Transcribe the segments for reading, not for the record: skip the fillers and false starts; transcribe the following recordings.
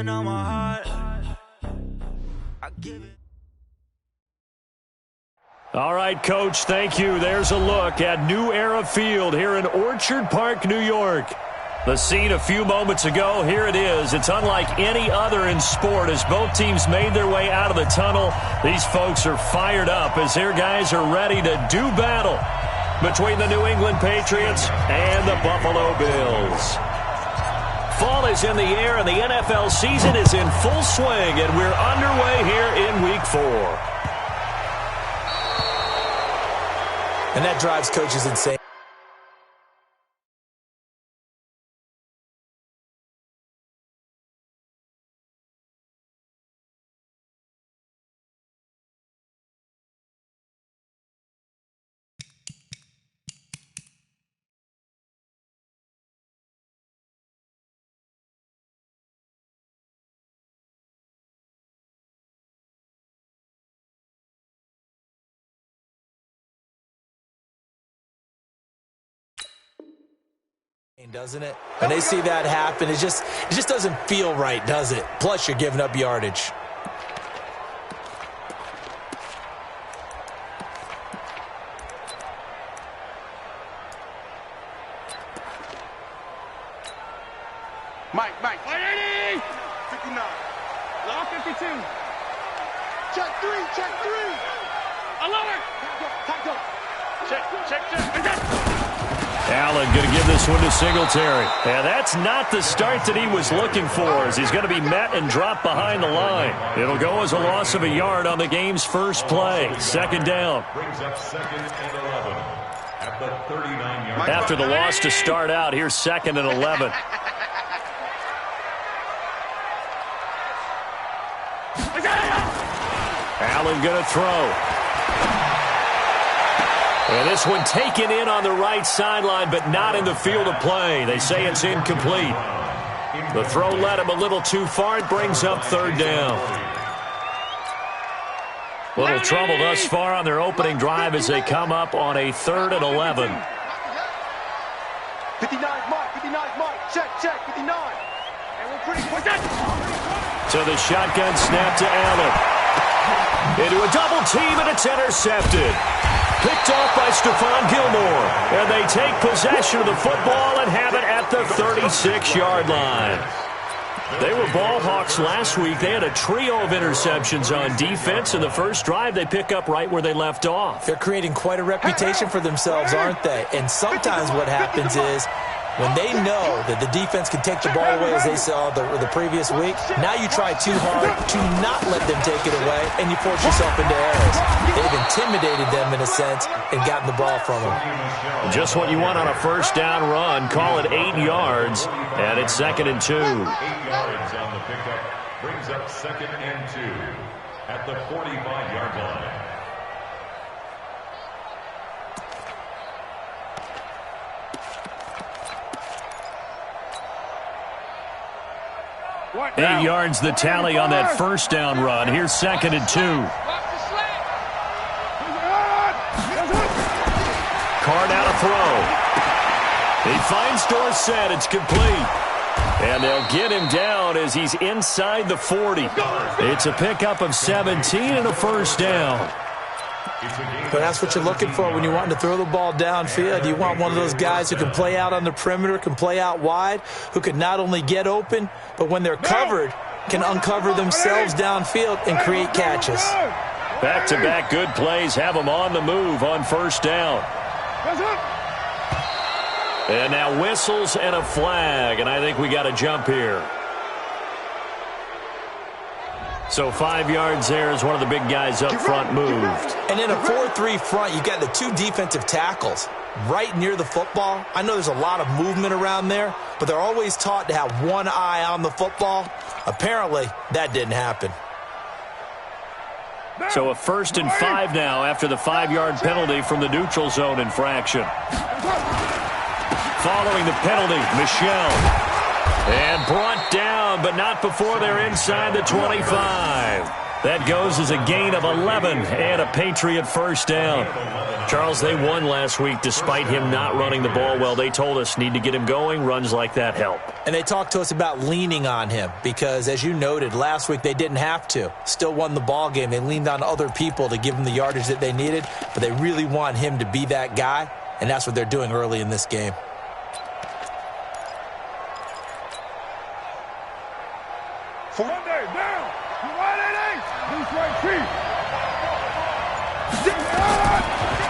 Putting on my heart. I give it. All right, Coach, thank you. There's a look at New Era Field here in Orchard Park, New York. The scene a few moments ago, here it is. It's unlike any other in sport as both teams made their way out of the tunnel. These folks are fired up as their guys are ready to do battle between the New England Patriots and the Buffalo Bills. Fall is in the air and the NFL season is in full swing, and we're underway here in Week 4. And that drives coaches insane. Doesn't it? When they see that happen, it just doesn't feel right, does it? Plus, you're giving up yardage. Mike. 180! 59. Law 52. Check three. I love it. Check. Allen going to give this one to Singletary. And that's not the start that he was looking for, as he's going to be met and dropped behind the line. It'll go as a loss of a yard on the game's first play. Second down. Brings up 2nd and 11 at the 39-yard line. After the loss to start out, here's 2nd and 11. Allen going to throw. And this one taken in on the right sideline, but not in the field of play. They say it's incomplete. The throw led him a little too far. It brings up 3rd down. Little trouble thus far on their opening drive as they come up on a 3rd and 11. 59, Mike. Check, 59. And we're pretty quick. To the shotgun snap to Allen. Into a double team, and it's intercepted. Picked off by Stephon Gilmore. And they take possession of the football and have it at the 36-yard line. They were ball hawks last week. They had a trio of interceptions on defense. In the first drive, they pick up right where they left off. They're creating quite a reputation for themselves, aren't they? And sometimes what happens is when they know that the defense can take the ball away, as they saw the previous week, now you try too hard to not let them take it away, and you force yourself into errors. They've intimidated them in a sense and gotten the ball from them. Just what you want on a first down run. Call it 8 yards, and it's 2nd and 2. 8 yards on the pickup. Brings up 2nd and 2 at the 45-yard line. What? 8 yards the tally on that first down run. Here's 2nd and 2. Card out a throw. He finds Dorsett. It's complete. And they'll get him down as he's inside the 40. It's a pickup of 17 and a first down. But that's what you're looking for when you want to throw the ball downfield. You want one of those guys who can play out on the perimeter, can play out wide, who can not only get open, but when they're covered, can uncover themselves downfield and create catches. Back-to-back good plays have them on the move on first down. And now whistles and a flag, and I think we got a jump here. So 5 yards there as one of the big guys up front moved. And in a 4-3 front, you've got the 2 defensive tackles right near the football. I know there's a lot of movement around there, but they're always taught to have one eye on the football. Apparently, that didn't happen. So a 1st and 5 now after the 5-yard penalty from the neutral zone infraction. Following the penalty, Michel. And brought down, but not before they're inside the 25. That goes as a gain of 11 and a Patriot first down. Charles, they won last week despite him not running the ball well. They told us need to get him going. Runs like that help. And they talked to us about leaning on him because, as you noted, last week they didn't have to. Still won the ball game. They leaned on other people to give them the yardage that they needed, but they really want him to be that guy, and that's what they're doing early in this game.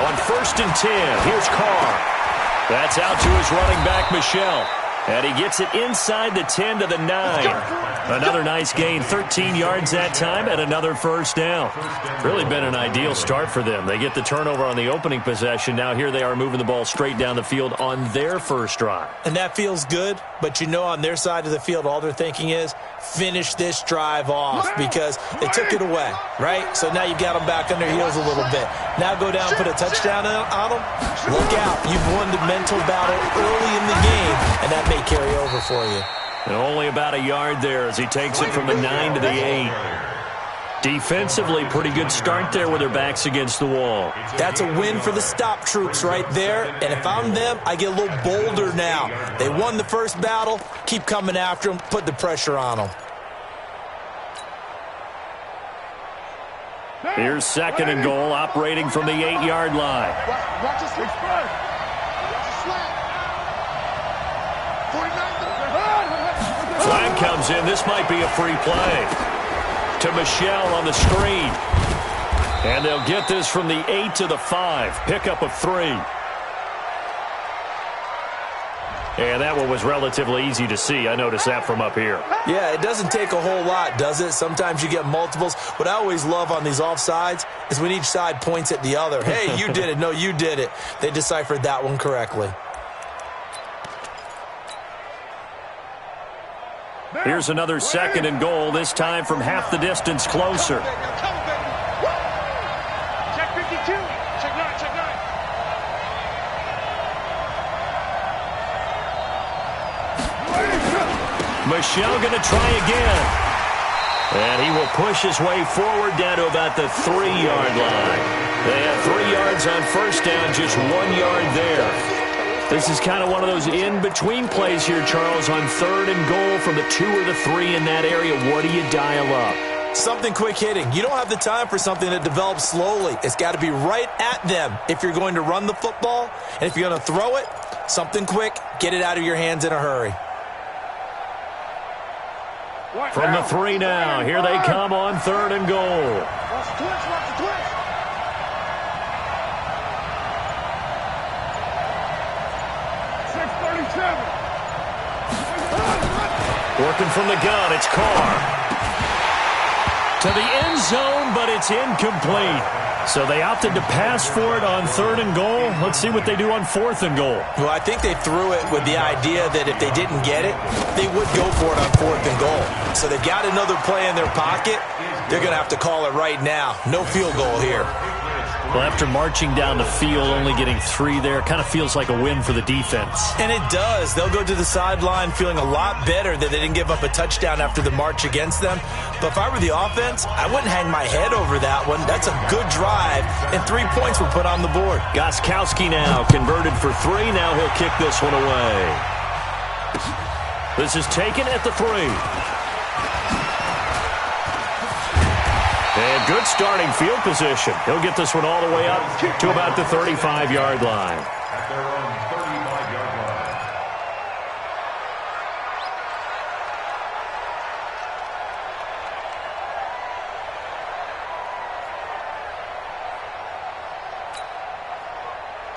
On 1st and 10, here's Carr. That's out to his running back, Michel. And he gets it inside the 10 to the 9. Another nice gain, 13 yards that time, and another first down. Really been an ideal start for them. They get the turnover on the opening possession. Now here they are moving the ball straight down the field on their first drive. And that feels good, but you know on their side of the field, all they're thinking is finish this drive off because they took it away, right? So now you got them back on their heels a little bit. Now go down, put a touchdown on them. Look out. You've won the mental battle early in the game, and that may carry over for you. And only about a yard there as he takes it from the 9 to the 8. Defensively, pretty good start there with their backs against the wall. That's a win for the stop troops right there. And if I'm them, I get a little bolder now. They won the first battle. Keep coming after them. Put the pressure on them. Here's 2nd and goal, operating from the 8-yard line. Watch this express. Flag comes in. This might be a free play. To Michel on the screen. And they'll get this from the 8 to the 5. Pickup of 3. And that one was relatively easy to see. I noticed that from up here. Yeah, it doesn't take a whole lot, does it? Sometimes you get multiples. What I always love on these offsides is when each side points at the other. Hey, you did it. No, you did it. They deciphered that one correctly. Here's another 2nd and goal, this time from half the distance closer. Check 52. Check 9. Check 9. Michel going to try again. And he will push his way forward down to about the 3-yard line. They have 3 yards on first down, just 1 yard there. This is kind of one of those in-between plays here, Charles, on 3rd and goal from the 2 or the 3 in that area. What do you dial up? Something quick hitting. You don't have the time for something that develops slowly. It's got to be right at them if you're going to run the football. And if you're going to throw it, something quick, get it out of your hands in a hurry. From the 3 now, here they come on 3rd and goal. Watch the twist. Watch the twist. Working from the gun, it's Carr. To the end zone, but it's incomplete. So they opted to pass for it on 3rd and goal. Let's see what they do on 4th and goal. Well, I think they threw it with the idea that if they didn't get it, they would go for it on 4th and goal. So they've got another play in their pocket. They're going to have to call it right now. No field goal here. Well, after marching down the field, only getting 3 there, kind of feels like a win for the defense. And it does. They'll go to the sideline feeling a lot better that they didn't give up a touchdown after the march against them. But if I were the offense, I wouldn't hang my head over that one. That's a good drive, and 3 points were put on the board. Gostkowski now converted for 3. Now he'll kick this one away. This is taken at the 3. And good starting field position. He'll get this one all the way up to about the 35-yard line. At their own 35-yard line.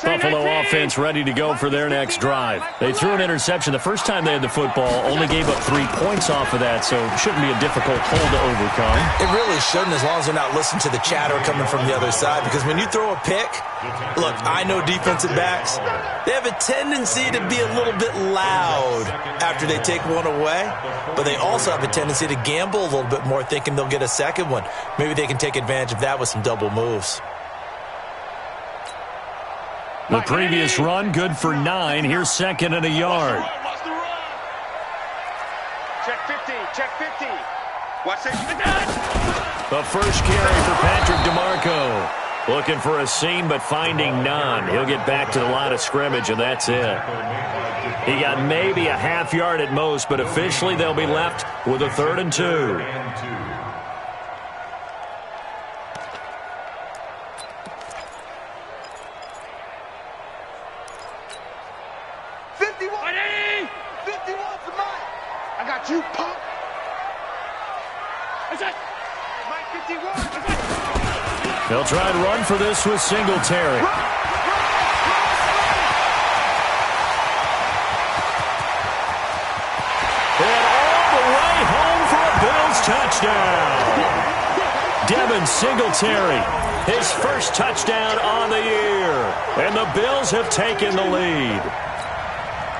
Buffalo offense ready to go for their next drive. They threw an interception the first time they had the football, only gave up 3 points off of that, so it shouldn't be a difficult hole to overcome. It really shouldn't, as long as they're not listening to the chatter coming from the other side, because when you throw a pick, look, I know defensive backs, they have a tendency to be a little bit loud after they take one away, but they also have a tendency to gamble a little bit more, thinking they'll get a second one. Maybe they can take advantage of that with some double moves. The previous run, good for 9. Here's 2nd and a yard. Check 50. Check 50. Watch it. The first carry for Patrick DeMarco. Looking for a seam, but finding none. He'll get back to the line of scrimmage, and that's it. He got maybe a half yard at most, but officially they'll be left with a 3rd and 2. 51's mine. I got you, punk. Mike 51. They'll try and run for this with Singletary. And all the way home for a Bills touchdown. Devin Singletary, his first touchdown on the year. And the Bills have taken the lead.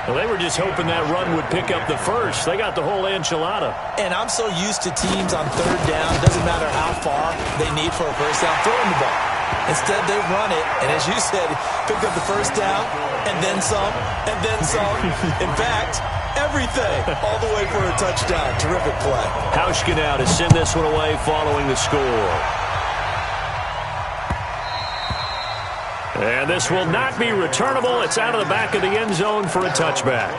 Well, they were just hoping that run would pick up the first. They got the whole enchilada. And I'm so used to teams on 3rd down, doesn't matter how far they need for a first down, throwing the ball. Instead, they run it, and as you said, picked up the first down, and then some, and then some. In fact, everything, all the way for a touchdown. Terrific play. Hauschka now to send this one away following the score. And this will not be returnable. It's out of the back of the end zone for a touchback.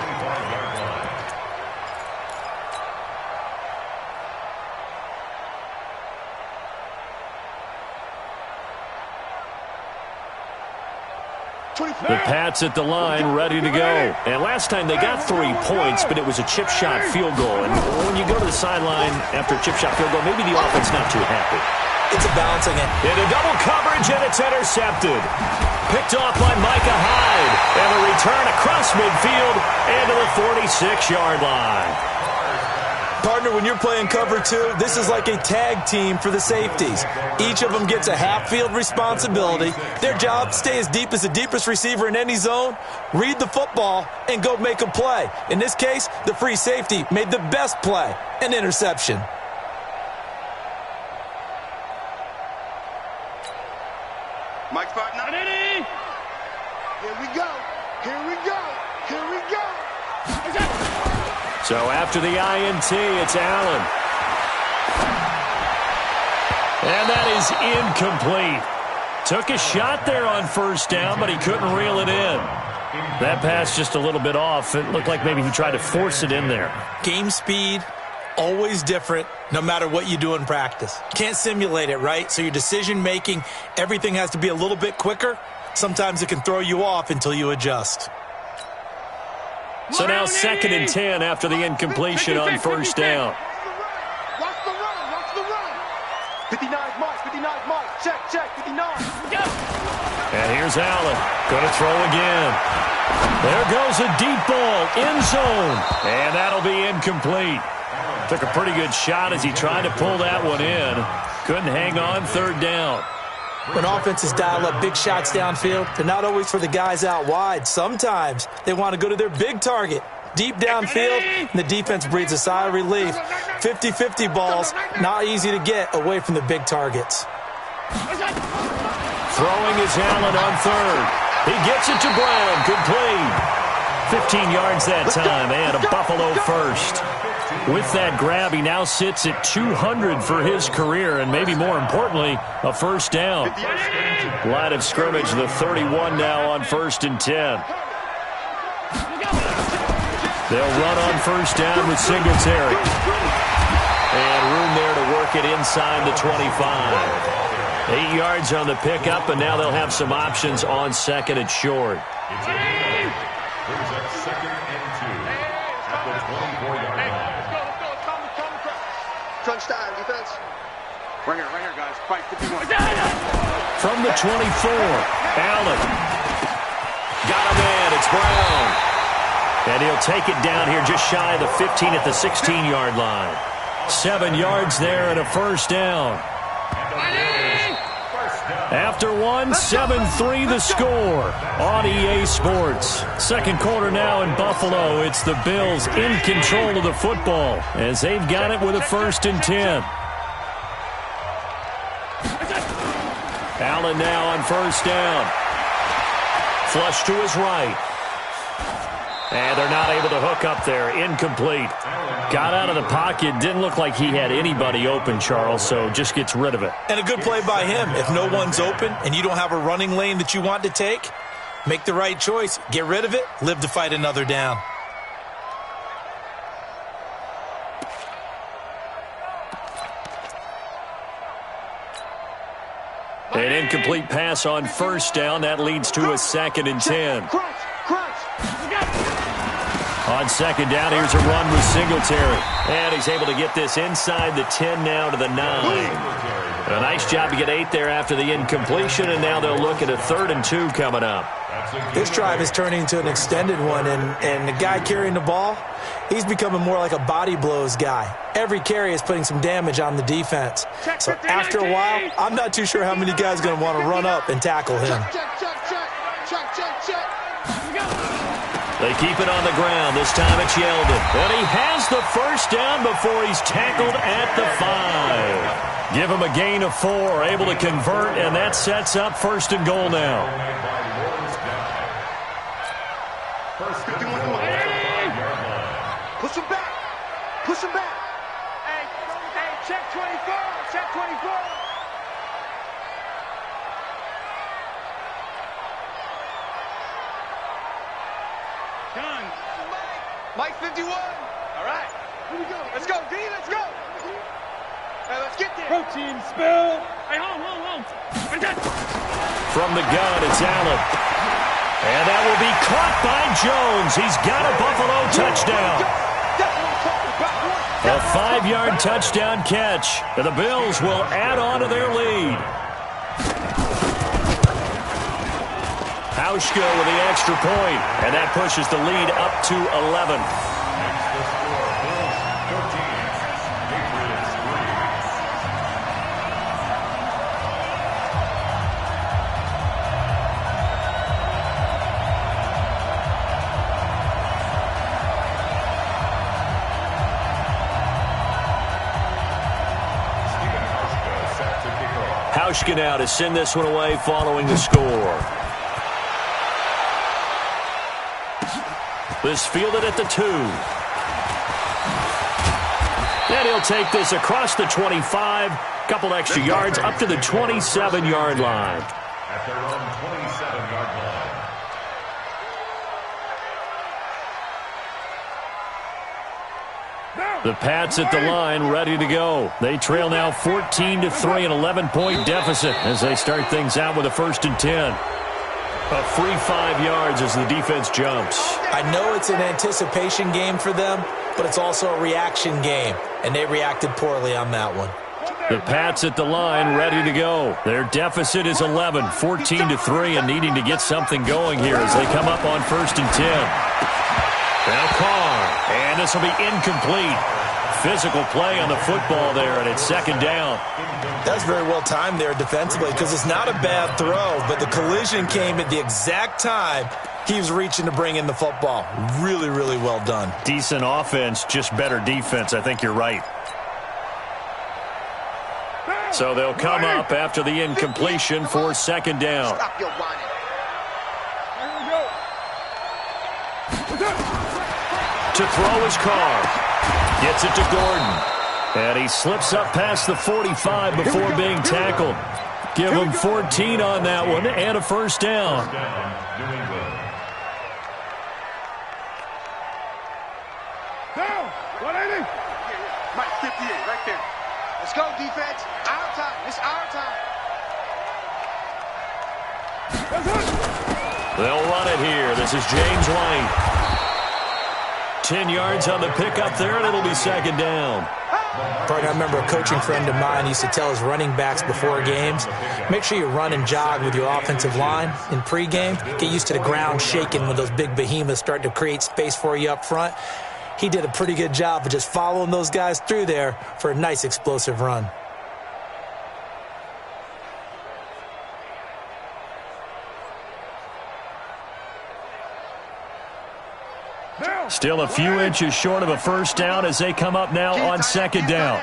The Pats at the line, ready to go. And last time they got 3 points, but it was a chip shot field goal. And when you go to the sideline after a chip shot field goal, maybe the offense not too happy. It's a balancing act. Into double coverage, and it's intercepted. Picked off by Micah Hyde. And the return across midfield and to the 46-yard line. Partner, when you're playing cover 2, this is like a tag team for the safeties. Each of them gets a half-field responsibility. Their job, stay as deep as the deepest receiver in any zone, read the football, and go make a play. In this case, the free safety made the best play, an interception. Mike Spartan. Here we go. Here we go. Here we go. So after the INT, it's Allen. And that is incomplete. Took a shot there on first down, but he couldn't reel it in. That pass just a little bit off. It looked like maybe he tried to force it in there. Game speed, always different, no matter what you do in practice. Can't simulate it, right? So your decision-making, everything has to be a little bit quicker. Sometimes it can throw you off until you adjust. So now 2nd and 10 after the incompletion on first down. Watch the run. Watch the run. 59's Mike. 59's Mike. Check, check. 59. And here's Allen. Going to throw again. There goes a deep ball. End zone. And that'll be incomplete. Took a pretty good shot as he tried to pull that one in. Couldn't hang on 3rd down. When offenses dial up big shots downfield, they're not always for the guys out wide. Sometimes they want to go to their big target. Deep downfield, and the defense breathes a sigh of relief. 50-50 balls, not easy to get away from the big targets. Throwing is Allen on 3rd. He gets it to Brown. Complete. 15 yards that time, and a Buffalo first. With that grab, he now sits at 200 for his career, and maybe more importantly, a first down. Line of scrimmage, the 31 now on 1st and 10. They'll run on first down with Singletary. And room there to work it inside the 25. 8 yards on the pickup, and now they'll have some options on 2nd and short. Brings up 2nd and 2 at the 24-yard line. Crunch time, defense. Right here, guys. Fight 51. From the 24, Allen. Got him in. It's Brown. And he'll take it down here just shy of the 15 at the 16-yard line. 7 yards there and a first down. After one, 7-3 the score on EA Sports. Second quarter now in Buffalo. It's the Bills in control of the football as they've got it with a 1st and 10. Allen now on first down. Flush to his right. And they're not able to hook up there. Incomplete. Got out of the pocket. Didn't look like he had anybody open, Charles, so just gets rid of it. And a good play by him. If no one's open and you don't have a running lane that you want to take, make the right choice. Get rid of it. Live to fight another down. An incomplete pass on first down. That leads to a 2nd and 10. On second down, here's a run with Singletary. And he's able to get this inside the 10 now to the 9. A nice job to get 8 there after the incompletion, and now they'll look at a 3rd and 2 coming up. This drive is turning into an extended one, and the guy carrying the ball, he's becoming more like a body blows guy. Every carry is putting some damage on the defense. So after a while, I'm not too sure how many guys are going to want to run up and tackle him. They keep it on the ground. This time it's Yeldon. And he has the first down before he's tackled at the 5. Give him a gain of 4. Able to convert, and that sets up 1st and goal now. Push him back. Push him back. Hey, check 24. Check 24. Done. Mike 51. All right. Here we go. Let's go, D. Let's go. Hey, let's get there. Protein spill. Hey, hold. From the gun, it's Allen. And that will be caught by Jones. He's got a Buffalo touchdown. A 5-yard touchdown catch. And the Bills will add on to their lead. Hauschka with the extra point, and that pushes the lead up to 11. Hauschka now to send this one away following the score. This fielded at the 2. And he'll take this across the 25. Couple extra yards up to the 27-yard line. At their own 27-yard line. The Pats at the line ready to go. They trail now 14-3, an 11-point deficit as they start things out with a 1st and 10. A free 5 yards as the defense jumps. I know it's an anticipation game for them, but it's also a reaction game, and they reacted poorly on that one. The Pats at the line ready to go. Their deficit is 11, 14-3, and needing to get something going here as they come up on 1st and 10. Now Carr, and this will be incomplete. Physical play on the football there, and it's 2nd down. That's very well timed there defensively because it's not a bad throw, but the collision came at the exact time he was reaching to bring in the football. Really, really well done. Decent offense, just better defense. I think you're right. So they'll come up after the incompletion for 2nd down. Stop your whining. To throw his Carr. Gets it to Gordon. And he slips up past the 45 before being tackled. Give him 14 on that one and a 1st down. Mike 58, right there. Let's go, defense. Our time. It's our time. They'll run it here. This is James White. 10 yards on the pickup there, and it'll be 2nd down. Partner, I remember a coaching friend of mine used to tell his running backs before games, make sure you run and jog with your offensive line in pregame. Get used to the ground shaking when those big behemoths start to create space for you up front. He did a pretty good job of just following those guys through there for a nice explosive run. Still a few inches short of a 1st down as they come up now on 2nd down.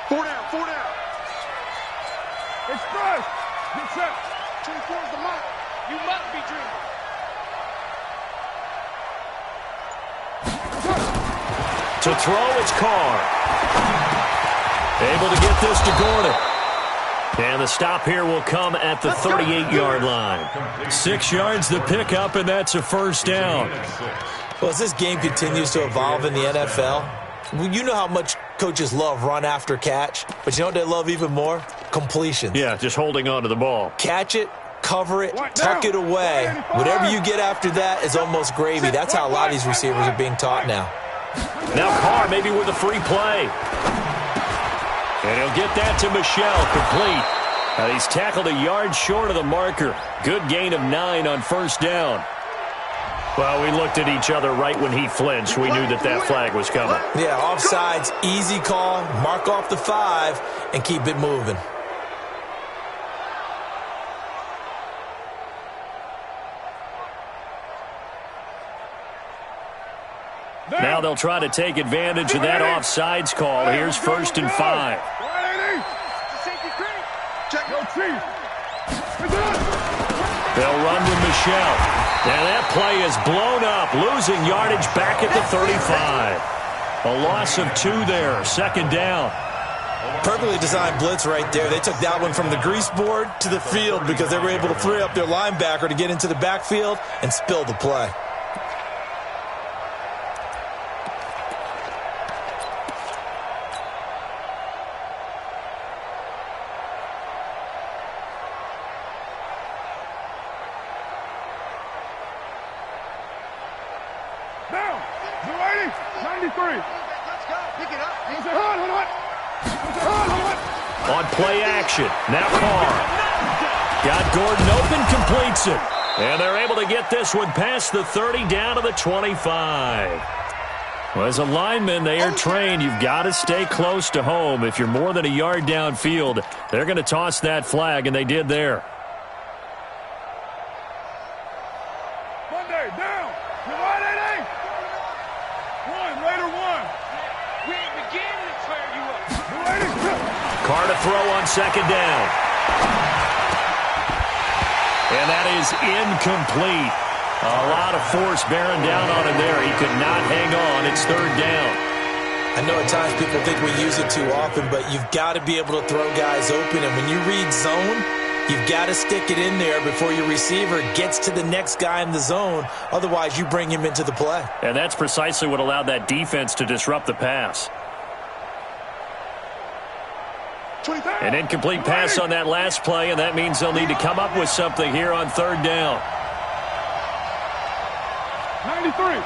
4 down, 4 down. Express. Get set. 24 is the mark. You must be dreaming. To throw, it's Carr. Able to get this to Gordon. And the stop here will come at the 38-yard line. 6 yards to pick up, and that's a first down. Well, as this game continues to evolve in the NFL, you know how much coaches love run after catch, but you know what they love even more? Completions. Yeah, just holding on to the ball. Catch it, cover it, tuck it away. Whatever you get after that is almost gravy. That's how a lot of these receivers are being taught now. Now Carr maybe with a free play. And he'll get that to Michel, complete. Now he's tackled a yard short of the marker. Good gain of 9 on first down. Well, we looked at each other right when he flinched. We knew that that flag was coming. Yeah, offsides, easy call, mark off the 5, and keep it moving. Now they'll try to take advantage of that offsides call. Here's 1st and 5. They'll run with Michel. And that play is blown up, losing yardage back at the 35. A loss of 2 there, 2nd down. Perfectly designed blitz right there. They took that one from the grease board to the field because they were able to free up their linebacker to get into the backfield and spill the play. On play action, now Carr. Got Gordon open, completes it. And they're able to get this one past the 30 down to the 25. Well, as a lineman, they are trained. You've got to stay close to home. If you're more than a yard downfield, they're going to toss that flag, and they did there. Monday, down. You're right, 1, later 1. We ain't beginning to clear you up. Carr to throw on 2nd down. And that is incomplete. A lot of force bearing down on him there. He could not hang on. It's 3rd down. I know at times people think we use it too often, but you've got to be able to throw guys open. And when you read zone, you've got to stick it in there before your receiver gets to the next guy in the zone. Otherwise, you bring him into the play. And that's precisely what allowed that defense to disrupt the pass. An incomplete pass on that last play, and that means they'll need to come up with something here on 3rd down. 93.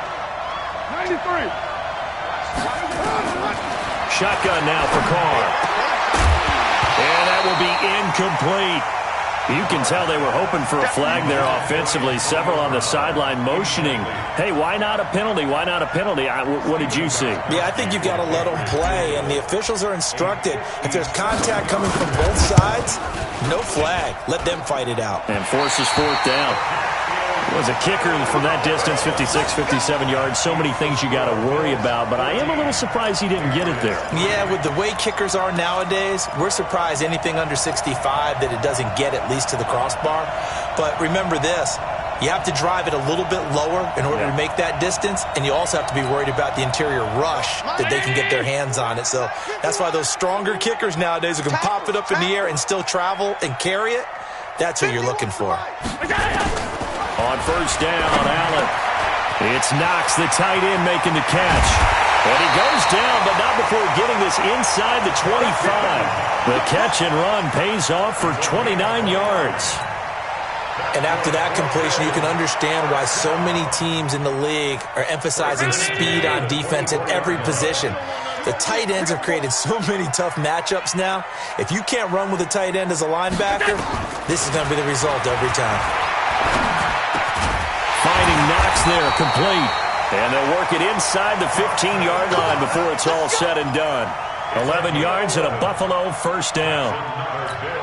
Shotgun now for Carr. And that will be incomplete. You can tell they were hoping for a flag there offensively. Several on the sideline motioning. Hey, why not a penalty? Why not a penalty? What did you see? Yeah, I think you've got to let them play, and the officials are instructed. If there's contact coming from both sides, no flag. Let them fight it out. And forces 4th down. Was a kicker from that distance, 56, 57 yards. So many things you got to worry about, but I am a little surprised he didn't get it there. Yeah, with the way kickers are nowadays, we're surprised anything under 65 that it doesn't get at least to the crossbar. But remember this, you have to drive it a little bit lower in order to make that distance, and you also have to be worried about the interior rush that they can get their hands on it. So that's why those stronger kickers nowadays who can pop it up in the air and still travel and carry it, that's who you're looking for. On 1st down, Allen. It's Knox, the tight end, making the catch. And he goes down, but not before getting this inside the 25. The catch and run pays off for 29 yards. And after that completion, you can understand why so many teams in the league are emphasizing speed on defense at every position. The tight ends have created so many tough matchups now. If you can't run with a tight end as a linebacker, this is going to be the result every time. Finding Knox there, complete. And they'll work it inside the 15-yard line before it's all said and done. 11 yards and a Buffalo 1st down.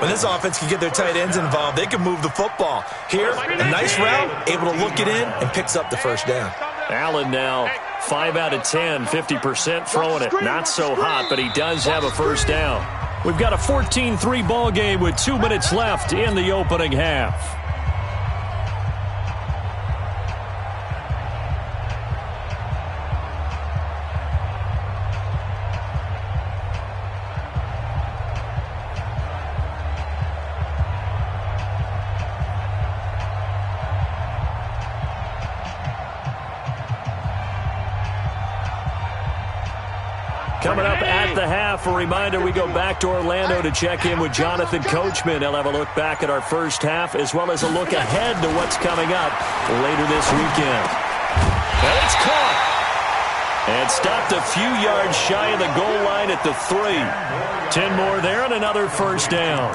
When this offense can get their tight ends involved, they can move the football. Here, a nice route, able to look it in, and picks up the 1st down. Allen now 5 out of 10, 50% throwing it. Not so hot, but he does have a 1st down. We've got a 14-3 ball game with 2 minutes left in the opening half. the half. A reminder, we go back to Orlando to check in with Jonathan Coachman. He'll have a look back at our first half as well as a look ahead to what's coming up later this weekend. And it's caught. And stopped a few yards shy of the goal line at the 3. 10 more there and another first down.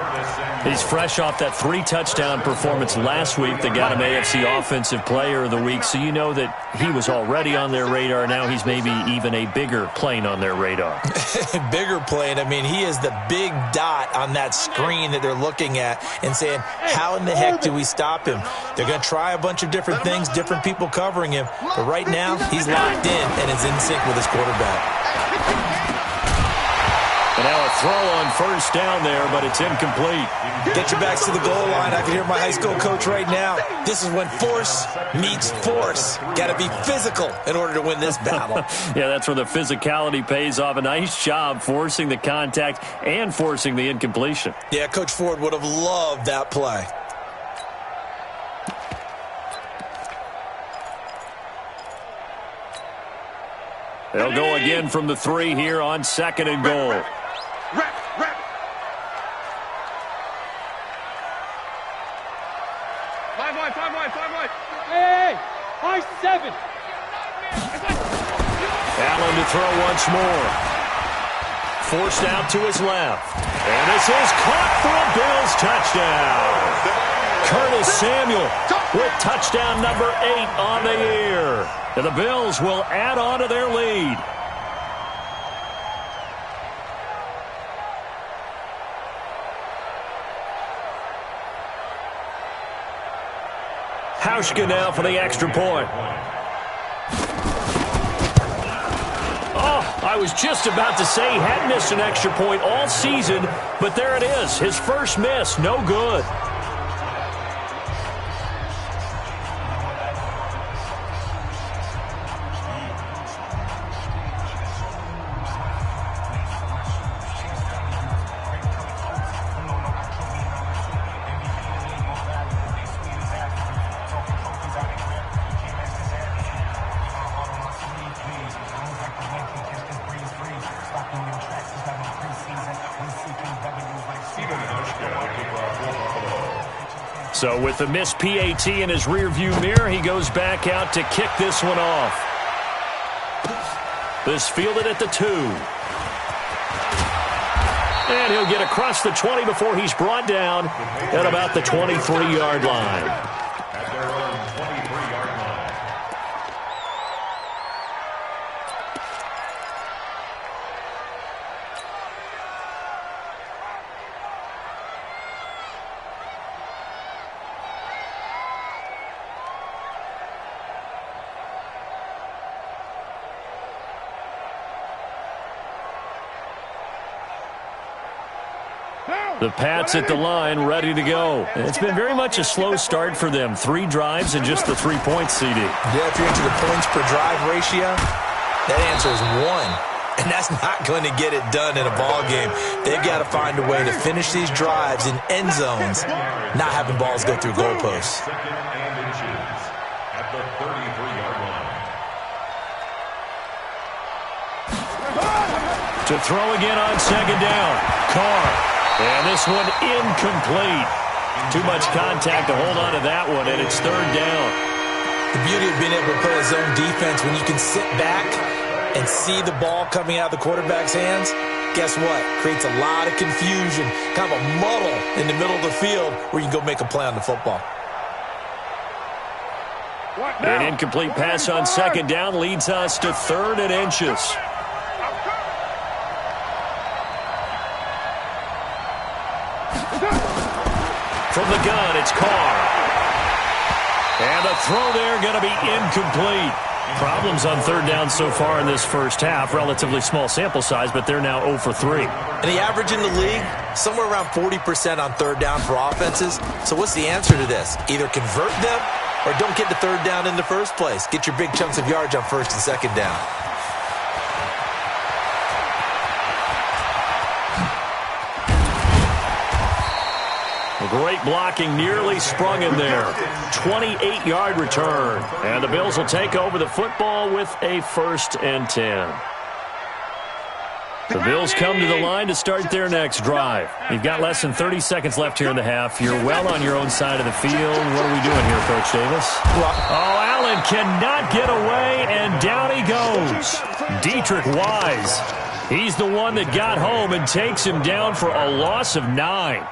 He's fresh off that 3-touchdown performance last week that got him AFC Offensive Player of the Week, so you know that he was already on their radar. Now he's maybe even a bigger plane on their radar. Bigger plane. I mean, he is the big dot on that screen that they're looking at and saying, how in the heck do we stop him? They're going to try a bunch of different things, different people covering him, but right now he's locked in and is in sync with his quarterback. And now a throw on first down there, but it's incomplete. Get your backs to the goal line. I can hear my high school coach right now. This is when force meets force. Got to be physical in order to win this battle. Yeah, that's where the physicality pays off. A nice job forcing the contact and forcing the incompletion. Yeah, Coach Ford would have loved that play. They'll go again from the 3 here on 2nd and goal. Rep. 5 wide. Hey, high 7. Allen to throw once more. Forced out to his left. And this is caught for a Bills touchdown. Curtis Samuel with touchdown number 8 on the year. And the Bills will add on to their lead. Hauschka now for the extra point. Oh, I was just about to say he hadn't missed an extra point all season, but there it is. His first miss, no good. So with the missed PAT in his rearview mirror, he goes back out to kick this one off. This fielded at the 2. And he'll get across the 20 before he's brought down at about the 23-yard line. The Pats at the line, ready to go. And it's been very much a slow start for them. 3 drives and just the 3 points, CD. Yeah, if you're into the points per drive ratio, that answer is 1. And that's not going to get it done in a ball game. They've got to find a way to finish these drives in end zones, not having balls go through goalposts. Second and inches at the 33-yard line. To throw again on 2nd down. Carr. And this one incomplete. Too much contact to hold on to that one, and it's 3rd down. The beauty of being able to play a zone defense, when you can sit back and see the ball coming out of the quarterback's hands, guess what? Creates a lot of confusion, kind of a muddle in the middle of the field where you can go make a play on the football. An incomplete pass on 2nd down leads us to 3rd and inches. From the gun, it's Carr. And the throw there going to be incomplete. Problems on 3rd down so far in this first half. Relatively small sample size, but they're now 0 for 3. And the average in the league, somewhere around 40% on 3rd down for offenses. So what's the answer to this? Either convert them or don't get the 3rd down in the first place. Get your big chunks of yards on 1st and 2nd down. Great blocking, nearly sprung him there. 28-yard return. And the Bills will take over the football with a 1st and 10. The Bills come to the line to start their next drive. You've got less than 30 seconds left here in the half. You're well on your own side of the field. What are we doing here, Coach Davis? Oh, Allen cannot get away, and down he goes. Dietrich Wise. He's the one that got home and takes him down for a loss of 9.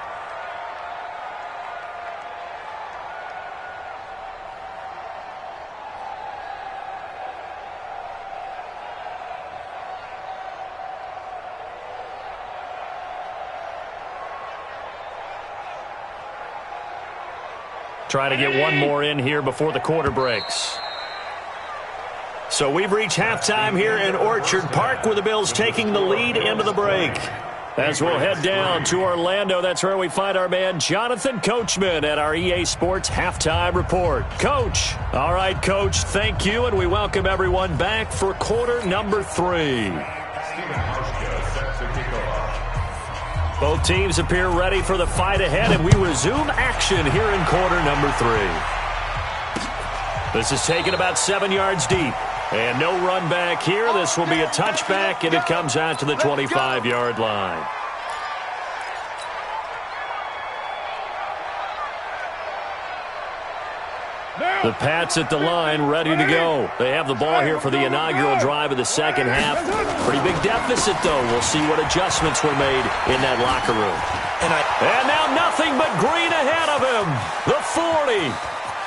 Try to get one more in here before the quarter breaks. So we've reached halftime here in Orchard Park with the Bills taking the lead into the break. As we'll head down to Orlando, that's where we find our man Jonathan Coachman at our EA Sports Halftime Report. Coach. All right, Coach, thank you, and we welcome everyone back for quarter number 3. Both teams appear ready for the fight ahead, and we resume action here in quarter number 3. This is taken about 7 yards deep. And no run back here. This will be a touchback, and it comes out to the 25-yard line. The Pats at the line, ready to go. They have the ball here for the inaugural drive of the second half. Pretty big deficit, though. We'll see what adjustments were made in that locker room. And now nothing but green ahead of him. The 40,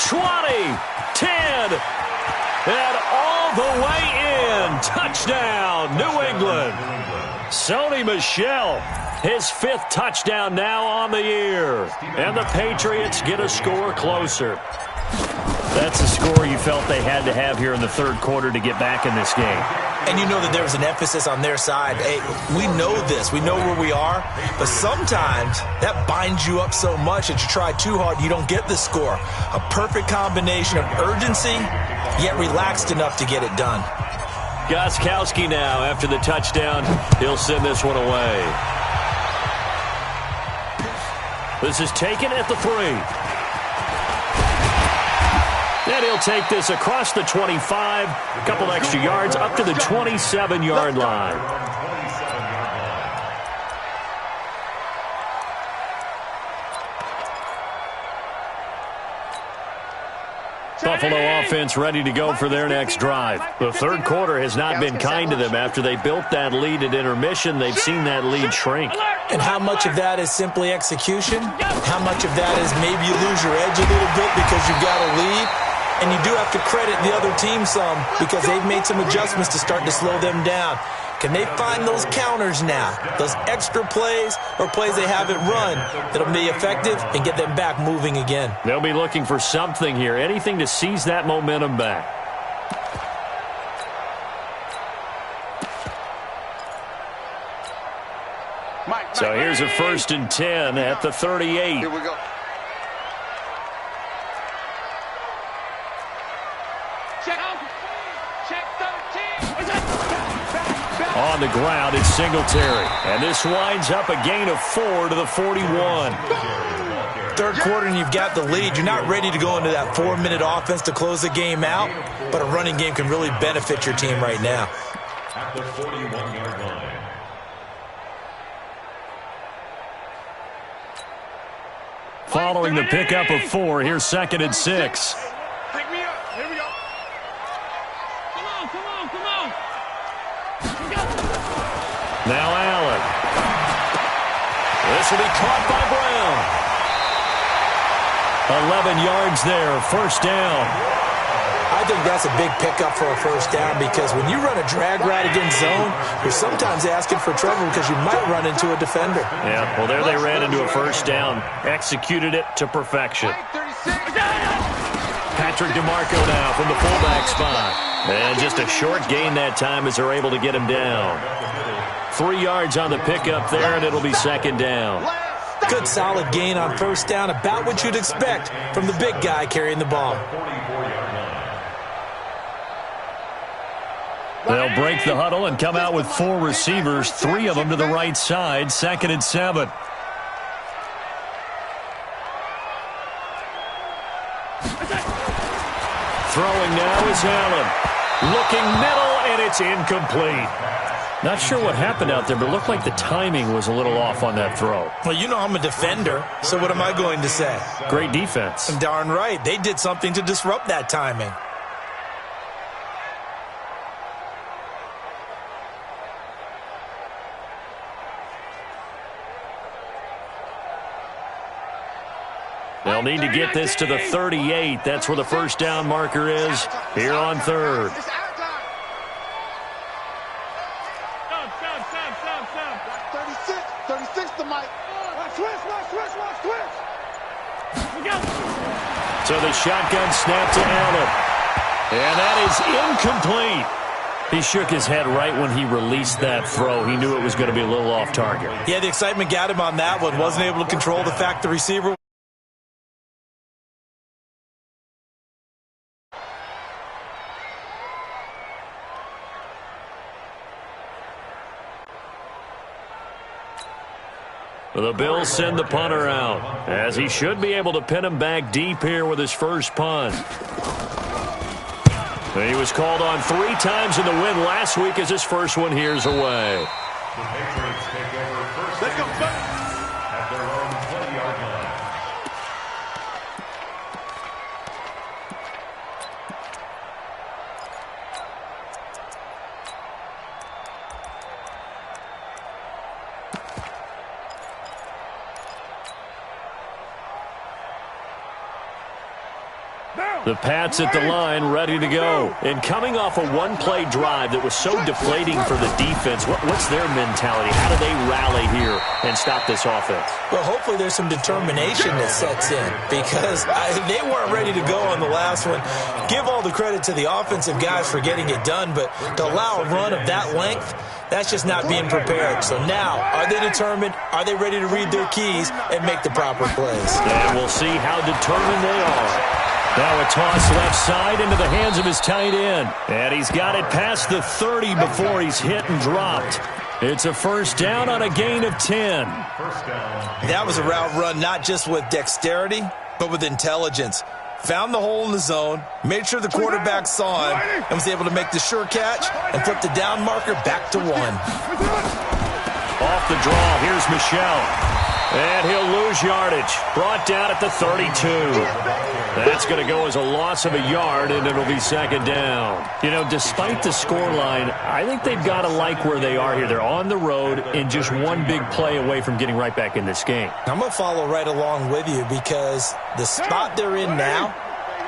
20, 10, and all the way in. Touchdown, New England. Sony Michel, his 5th touchdown now on the year. And the Patriots get a score closer. That's a score you felt they had to have here in the third quarter to get back in this game. And you know that there was an emphasis on their side. Hey, we know this. We know where we are. But sometimes that binds you up so much that you try too hard, you don't get the score. A perfect combination of urgency, yet relaxed enough to get it done. Gostkowski now after the touchdown. He'll send this one away. This is taken at the 3. And he'll take this across the 25, a couple extra yards up to the 27-yard line. Buffalo offense ready to go for their next drive. The third quarter has not been kind to them. After they built that lead at intermission, they've seen that lead shrink. And how much of that is simply execution? How much of that is maybe you lose your edge a little bit because you've got a lead? And you do have to credit the other team some because they've made some adjustments to start to slow them down. Can they find those counters now, those extra plays or plays they haven't run that'll be effective and get them back moving again? They'll be looking for something here, anything to seize that momentum back. So here's a 1st and 10 at the 38. Here we go. On the ground, it's Singletary. And this winds up a gain of 4 to the 41. Third quarter and you've got the lead. You're not ready to go into that 4-minute offense to close the game out, but a running game can really benefit your team right now. At the 41-yard line. Following the pickup of 4, here's 2nd and 6. Pick me up. Here we go. Come on, come on, come on. Now Allen. This will be caught by Brown. 11 yards there, 1st down. I think that's a big pickup for a 1st down because when you run a drag route against zone, you're sometimes asking for trouble because you might run into a defender. Yeah, well, there they ran into a 1st down. Executed it to perfection. Patrick DeMarco now from the fullback spot. And just a short gain that time as they're able to get him down. 3 yards on the pickup there, and it'll be 2nd down. Good solid gain on 1st down, about what you'd expect from the big guy carrying the ball. They'll break the huddle and come out with 4 receivers, 3 of them to the right side, 2nd and 7. Throwing now is Allen. Looking middle, and it's incomplete. Not sure what happened out there, but it looked like the timing was a little off on that throw. Well, you know I'm a defender, so what am I going to say? Great defense. Darn right. They did something to disrupt that timing. They'll need to get this to the 38. That's where the first down marker is here on third. So the shotgun snap to Allen. And that is incomplete. He shook his head right when he released that throw. He knew it was going to be a little off target. Yeah, the excitement got him on that one. Wasn't able to control the fact the receiver. The Bills send the punter out, as he should be able to pin him back deep here with his first punt. He was called on 3 times in the win last week as his first one here's away. The Patriots take over first. Let's go, at their own 20-yard line. The Pats at the line, ready to go. And coming off a one-play drive that was so deflating for the defense, what's their mentality? How do they rally here and stop this offense? Well, hopefully there's some determination that sets in, because they weren't ready to go on the last one. Give all the credit to the offensive guys for getting it done, but to allow a run of that length, that's just not being prepared. So now, are they determined? Are they ready to read their keys and make the proper plays? And we'll see how determined they are. Now a toss left side into the hands of his tight end. And he's got it past the 30 before he's hit and dropped. It's a first down on a gain of 10. That was a route run not just with dexterity, but with intelligence. Found the hole in the zone, made sure the quarterback saw him, and was able to make the sure catch and flip the down marker back to 1. Off the draw, here's Michel. And he'll lose yardage. Brought down at the 32. That's going to go as a loss of a yard, and it'll be second down. You know, despite the scoreline, I think they've got to like where they are here. They're on the road and just one big play away from getting right back in this game. I'm going to follow right along with you, because the spot they're in now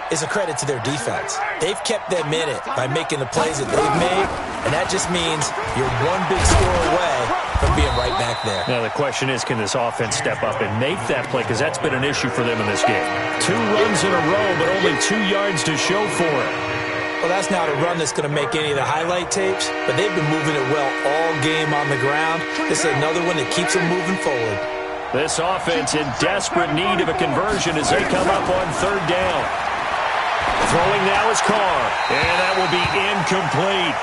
is a credit to their defense. They've kept them in it by making the plays that they've made, and that just means you're one big score away from being right back there. Now the question is, can this offense step up and make that play? Because that's been an issue for them in this game. 2 runs in a row, but only 2 yards to show for it. Well, that's not a run that's going to make any of the highlight tapes, but they've been moving it well all game on the ground. This is another one that keeps them moving forward. This offense in desperate need of a conversion as they come up on third down. Throwing now is Carr, and that will be incomplete.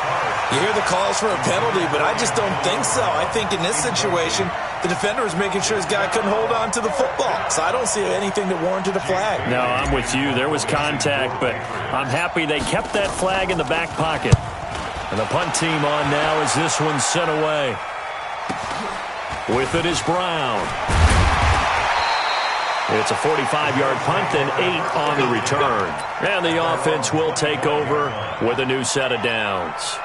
You hear the calls for a penalty, but I just don't think so. I think in this situation, the defender was making sure his guy couldn't hold on to the football. So I don't see anything that warranted a flag. No, I'm with you. There was contact, but I'm happy they kept that flag in the back pocket. And the punt team on now as this one's sent away. With it is Brown. It's a 45-yard punt, then 8 on the return. And the offense will take over with a new set of downs.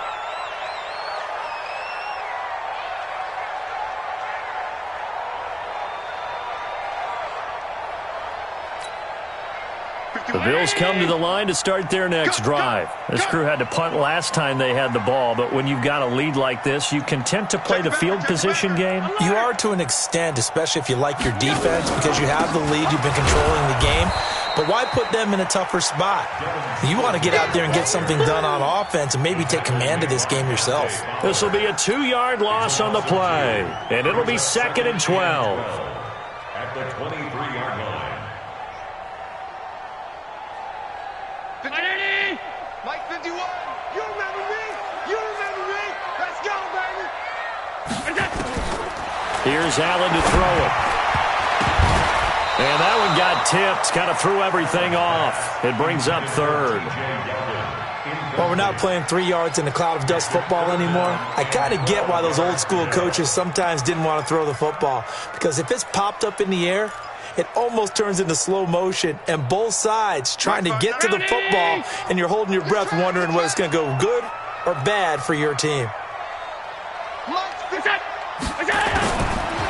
The Bills come to the line to start their next drive. This crew had to punt last time they had the ball, but when you've got a lead like this, you content to play the field position game? You are to an extent, especially if you like your defense, because you have the lead, you've been controlling the game. But why put them in a tougher spot? You want to get out there and get something done on offense and maybe take command of this game yourself. This will be a 2-yard loss on the play, and it'll be 2nd and 12. At the 23-yard line. Mike 51, you remember me? You remember me? Let's go, baby! Here's Allen to throw it. And that one got tipped, kind of threw everything off. It brings up third. Well, we're not playing 3 yards in a cloud of dust football anymore. I kind of get why those old school coaches sometimes didn't want to throw the football. Because if it's popped up in the air, it almost turns into slow motion, and both sides trying to get to the football, and you're holding your breath wondering whether it's going to go good or bad for your team.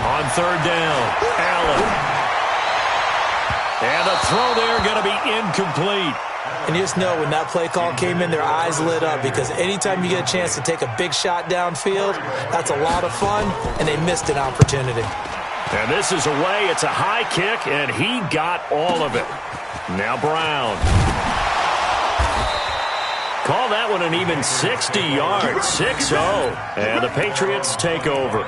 On third down, Allen. And the throw there going to be incomplete. And you just know when that play call came in, their eyes lit up, because anytime you get a chance to take a big shot downfield, that's a lot of fun, and they missed an opportunity. And this is away. It's a high kick, and he got all of it. Now Brown. Call that one an even 60 yards, 6-0. And the Patriots take over.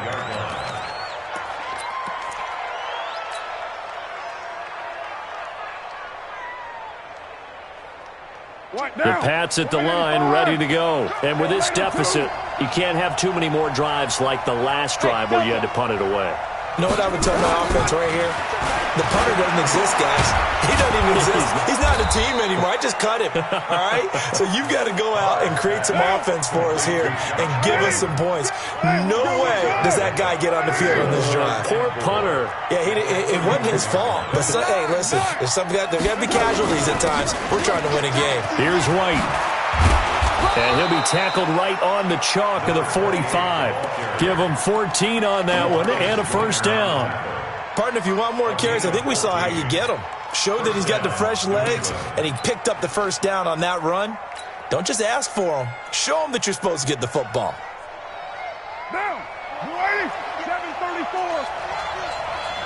The Pats at the line, ready to go. And with this deficit, you can't have too many more drives like the last drive where you had to punt it away. You know what I would tell my offense right here? The punter doesn't exist, guys. He doesn't even exist. He's not a team anymore. I just cut him, all right? So you've got to go out and create some offense for us here and give us some points. No way does that guy get on the field on this drive. Poor punter. Yeah, it wasn't his fault. But, hey, listen, there's got to be casualties at times. We're trying to win a game. Here's White. And he'll be tackled right on the chalk of the 45. Give him 14 on that one and a first down. Partner, if you want more carries, I think we saw how you get him. Showed that he's got the fresh legs, and he picked up the first down on that run. Don't just ask for him. Show him that you're supposed to get the football. Down. 734.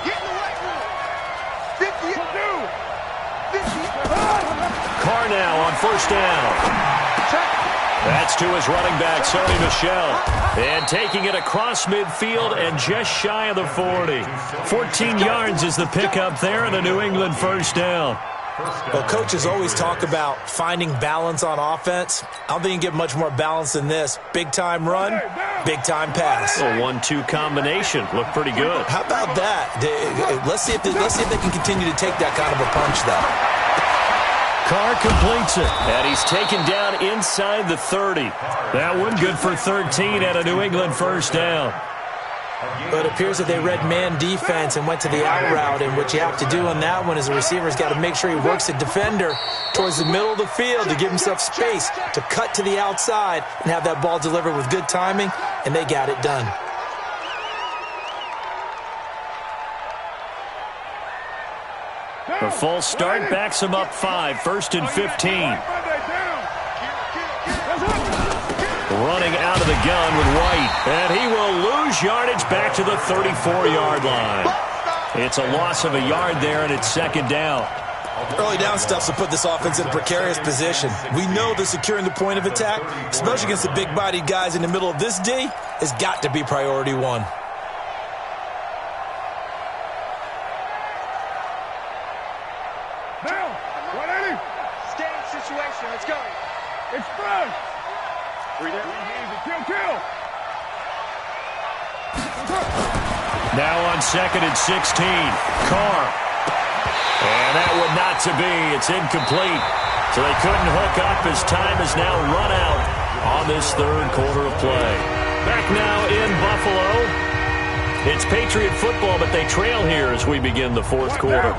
Get in the right one. 50. Carr now on first down. That's to his running back, Sony Michel. And taking it across midfield and just shy of the 40. 14 yards is the pickup there and a New England first down. Well, coaches always talk about finding balance on offense. I don't think you can get much more balance than this. Big-time run, big-time pass. A 1-2 combination. Looked pretty good. How about that? Let's see if they can continue to take that kind of a punch, though. Carr completes it, and he's taken down inside the 30. That one good for 13 and a New England first down. But it appears that they read man defense and went to the out route, and what you have to do on that one is the receiver's got to make sure he works the defender towards the middle of the field to give himself space to cut to the outside and have that ball delivered with good timing, and they got it done. The false start backs him up 5, 1st and 15. Running out of the gun with White, and he will lose yardage back to the 34-yard line. It's a loss of a yard there, and it's second down. Early down stuff will put this offense in a precarious position. We know that securing the point of attack, especially against the big-bodied guys in the middle of this D, has got to be priority one. Let's go. Express. Kill. Now on 2nd and 16. Carr. And that one not to be. It's incomplete. So they couldn't hook up as time is now run out on this third quarter of play. Back now in Buffalo. It's Patriot football, but they trail here as we begin the fourth quarter.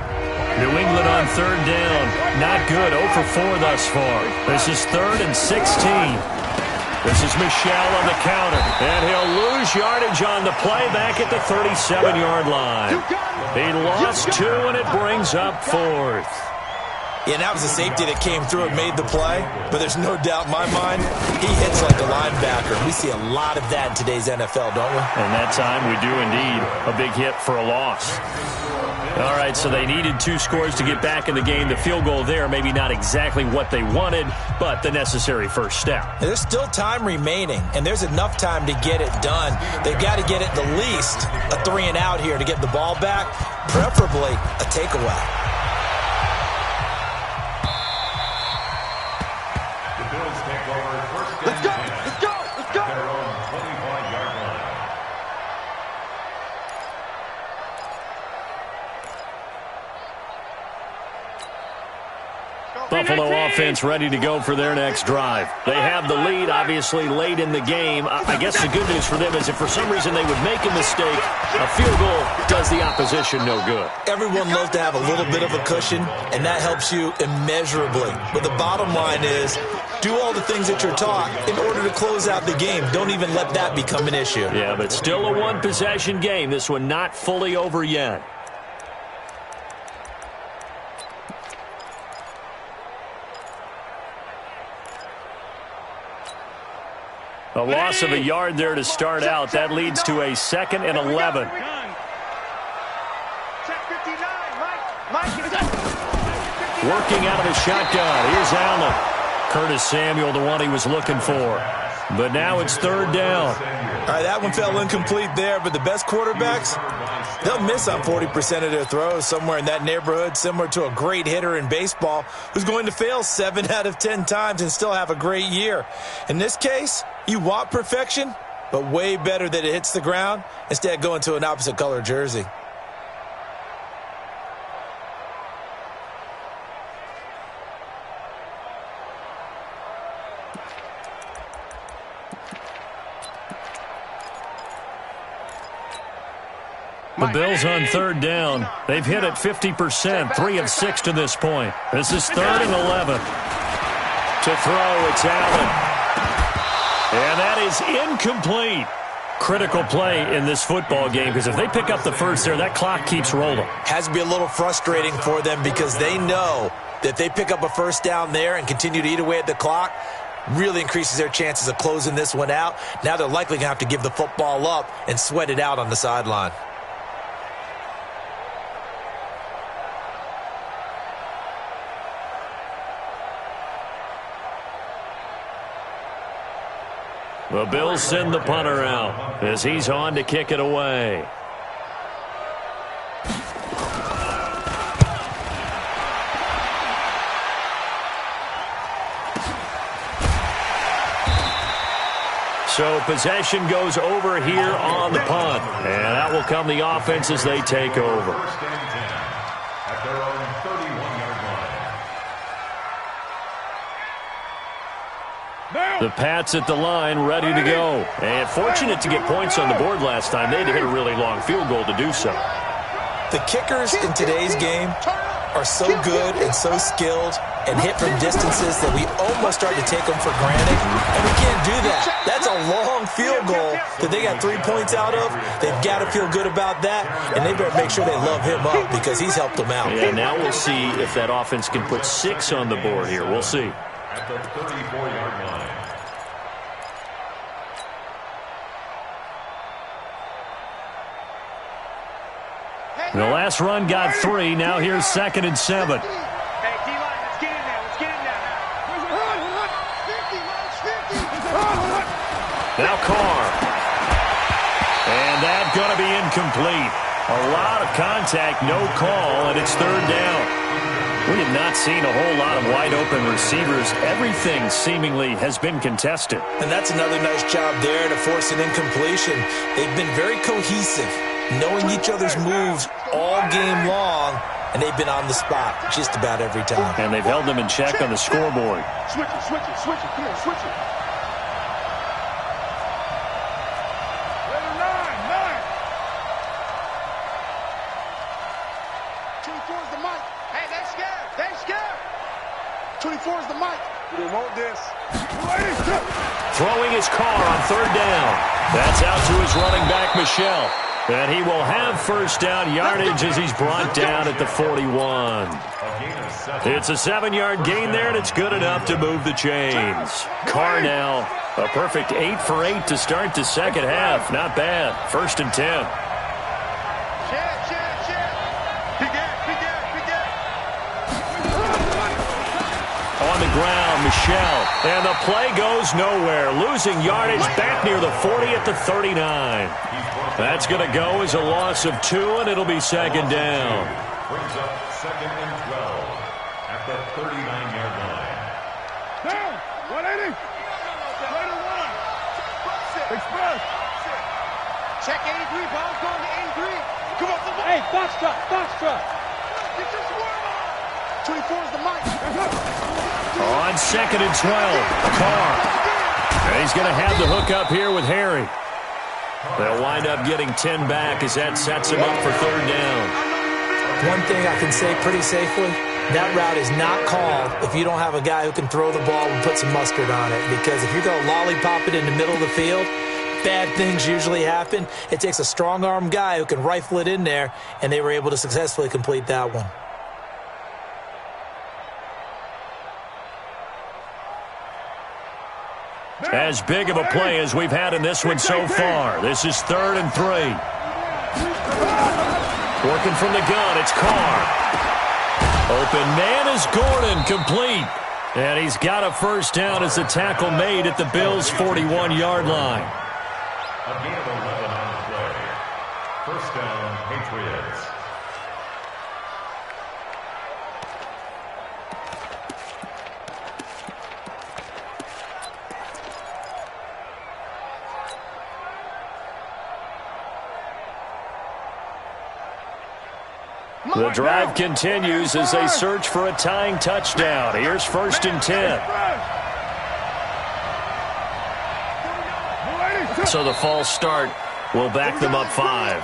New England on third down. Not good. 0 for 4 thus far. This is 3rd and 16. This is Michel on the counter. And he'll lose yardage on the play back at the 37-yard line. He lost 2, and it brings up 4th. Yeah, that was a safety that came through and made the play. But there's no doubt in my mind, he hits like a linebacker. We see a lot of that in today's NFL, don't we? And that time we do indeed. A big hit for a loss. All right, so they needed 2 scores to get back in the game. The field goal there, maybe not exactly what they wanted, but the necessary first step. There's still time remaining, and there's enough time to get it done. They've got to get at the least a 3 and out here to get the ball back, preferably a takeaway. The Bills take over first and 10. Let's go. At their own 25-yard line. Buffalo offense ready to go for their next drive. They have the lead, obviously, late in the game. I guess the good news for them is if for some reason they would make a mistake, a field goal does the opposition no good. Everyone loves to have a little bit of a cushion, and that helps you immeasurably. But the bottom line is, do all the things that you're taught in order to close out the game. Don't even let that become an issue. Yeah, but still a one-possession game. This one not fully over yet. A loss of a yard there to start out. That leads to a 2nd and 11. Working out of the shotgun. Here's Allen. Curtis Samuel, the one he was looking for. But now it's 3rd down. All right, that one fell incomplete there, but the best quarterbacks, they'll miss on 40% of their throws, somewhere in that neighborhood, similar to a great hitter in baseball who's going to fail 7 out of 10 times and still have a great year. In this case, you want perfection, but way better that it hits the ground instead of going to an opposite color jersey. The Bills on 3rd down. They've hit it 50%, 3 of 6 to this point. This is 3rd and 11. To throw, it's Allen. And that is incomplete. Critical play in this football game because if they pick up the first there, that clock keeps rolling. Has to be a little frustrating for them because they know that if they pick up a first down there and continue to eat away at the clock, really increases their chances of closing this one out. Now they're likely going to have to give the football up and sweat it out on the sideline. The Bills send the punter out as he's on to kick it away. So possession goes over here on the punt. And that will come the offense as they take over. First and 10 at their own 31-yard line. The Pats at the line, ready to go. And fortunate to get points on the board last time. They had to hit a really long field goal to do so. The kickers in today's game are so good and so skilled and hit from distances that we almost start to take them for granted. And we can't do that. That's a long field goal that they got 3 points out of. They've got to feel good about that, and they better make sure they love him up because he's helped them out. Yeah, now we'll see if that offense can put 6 on the board here. We'll see. At the 34-yard line. The last run got 3. Now here's 2nd and 7. Hey, D-line, let's get in there. Let's get in there now. Now Carr. And that's going to be incomplete. A lot of contact, no call, and it's 3rd down. We have not seen a whole lot of wide-open receivers. Everything seemingly has been contested. And that's another nice job there to force an incompletion. They've been very cohesive, knowing each other's moves all game long, and they've been on the spot just about every time. And they've held them in check on the scoreboard. Switch it, switch it, switch it. Come on, switch it. Nine. 24 is the mic. Hey, they scared. They scared. 24 is the mic. We want this. Throwing his Carr on 3rd down. That's out to his running back, Michel. And he will have first down yardage as he's brought down at the 41. It's a 7-yard gain there, and it's good enough to move the chains. Carr now, a perfect 8 for 8 to start the second half. Not bad. 1st and 10. On the ground, Michel. And the play goes nowhere. Losing yardage back near the 40 at the 39. That's going to go as a loss of 2, and it'll be 2nd down. Brings up 2nd and 12 at the 39-yard line. Down. 180. Express. Check 83. Ball's going to 83. Come on, come on. Hey, box truck. Get your swerve on. 24 is the mic. On 2nd and 12, Carr. And he's going to have the hook up here with Harry. They'll wind up getting 10 back as that sets him up for 3rd down. One thing I can say pretty safely, that route is not called if you don't have a guy who can throw the ball and put some mustard on it. Because if you're going to lollipop it in the middle of the field, bad things usually happen. It takes a strong-arm guy who can rifle it in there, and they were able to successfully complete that one. As big of a play as we've had in this one so far. This is 3rd and 3. Working from the gun, it's Carr. Open man is Gordon, complete. And he's got a 1st down as the tackle made at the Bills' 41-yard line. A gain of 11 on the play. 1st down, Patriots. The drive continues as they search for a tying touchdown. Here's 1st and 10. So the false start will back them up 5.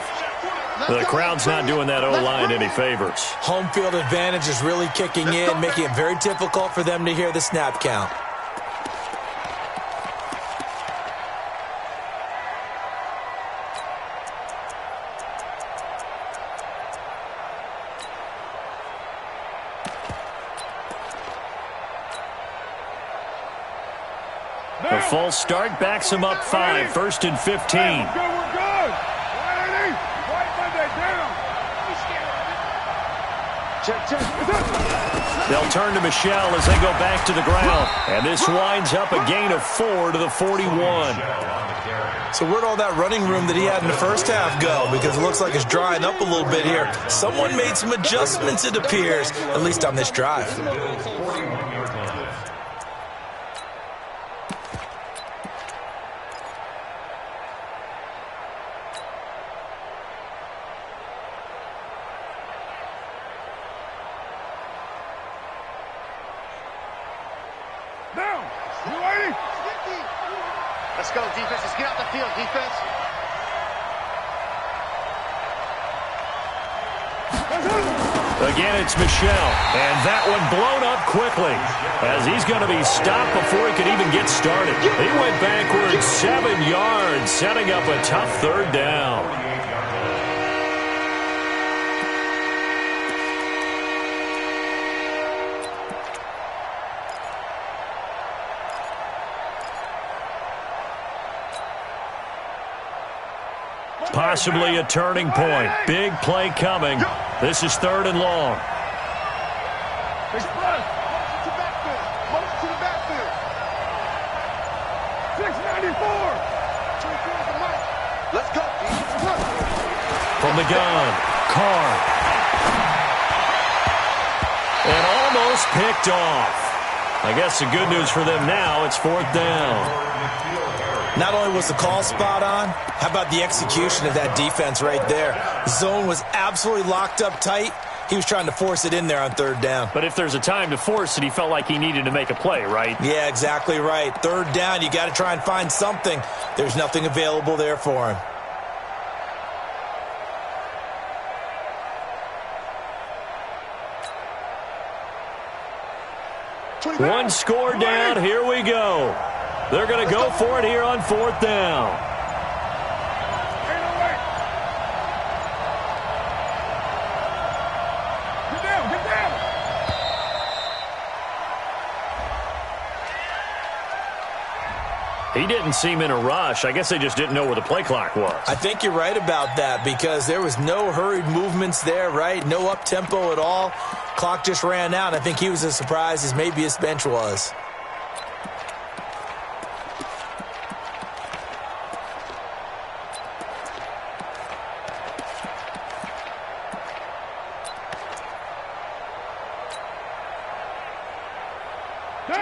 The crowd's not doing that O-line any favors. Home field advantage is really kicking in, making it very difficult for them to hear the snap count. The false start backs him up 5, 1st and 15. We're good. They'll turn to Michelle as they go back to the ground. And this winds up a gain of 4 to the 41. So where'd all that running room that he had in the first half go? Because it looks like it's drying up a little bit here. Someone made some adjustments, it appears, at least on this drive. Let's go, defense. Let's get out the field, defense. Again, it's Michelle. And that one blown up quickly as he's going to be stopped before he could even get started. He went backwards 7 yards, setting up a tough 3rd down. Possibly a turning point. Big play coming. This is 3rd and long. Express. Motion to the backfield. 694. Let's go. From the gun, Carr. And almost picked off. I guess the good news for them now, it's 4th down. Not only was the call spot on, how about the execution of that defense right there? Zone was absolutely locked up tight. He was trying to force it in there on 3rd down. But if there's a time to force it, he felt like he needed to make a play, right? Yeah, exactly right. 3rd down, you got to try and find something. There's nothing available there for him. One score down, here we go. They're going to go for it here on 4th down. Get down, get down. He didn't seem in a rush. I guess they just didn't know where the play clock was. I think you're right about that because there was no hurried movements there, right? No up-tempo at all. Clock just ran out. I think he was as surprised as maybe his bench was.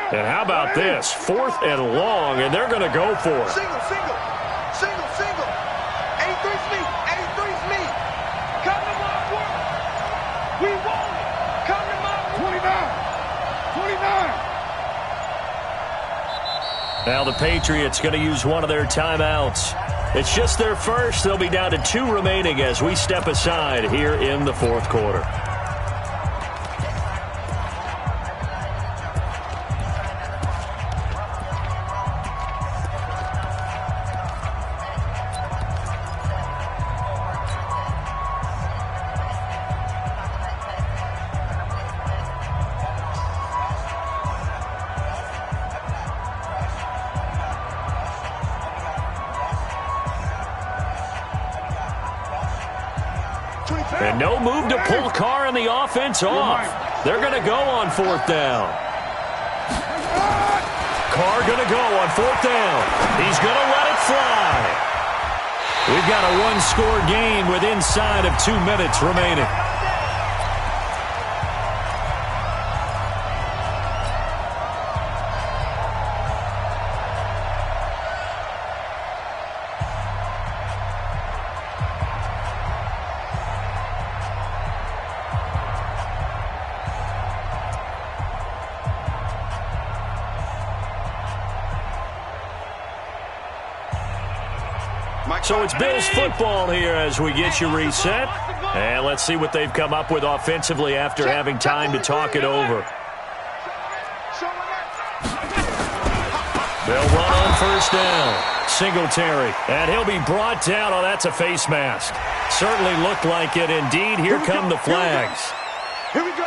And how about this? 4th and long, and they're going to go for it. Single. 83's me. 83's me. Come to my work. We want it. Come to my work. 29. Now the Patriots going to use one of their timeouts. It's just their first. They'll be down to 2 remaining as we step aside here in the fourth quarter. And no move to pull Carr and the offense off. They're going to go on 4th down. Carr going to go on 4th down. He's going to let it fly. We've got a one-score game with inside of 2 minutes remaining. So it's Bills football here as we get you reset. And let's see what they've come up with offensively after having time to talk it over. They'll run on 1st down. Singletary. And he'll be brought down. Oh, that's a face mask. Certainly looked like it. Indeed, here come the flags. Here we go.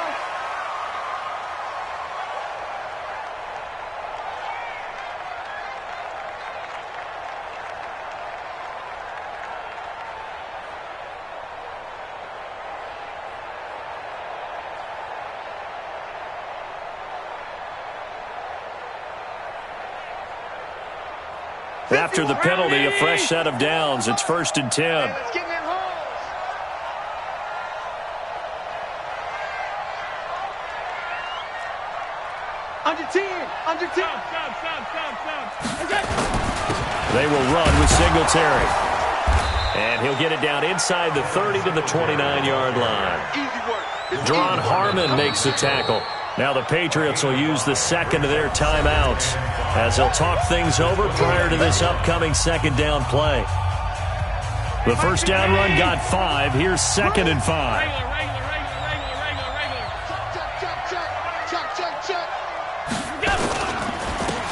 After the penalty, a fresh set of downs. It's 1st and 10. Let's get in them holes. Under 10. Under 10. They will run with Singletary. And he'll get it down inside the 30 to the 29-yard line. Easy work. John Harmon makes the tackle. Now the Patriots will use the second of their timeouts as they'll talk things over prior to this upcoming 2nd down play. The 1st down run got 5. Here's 2nd and 5.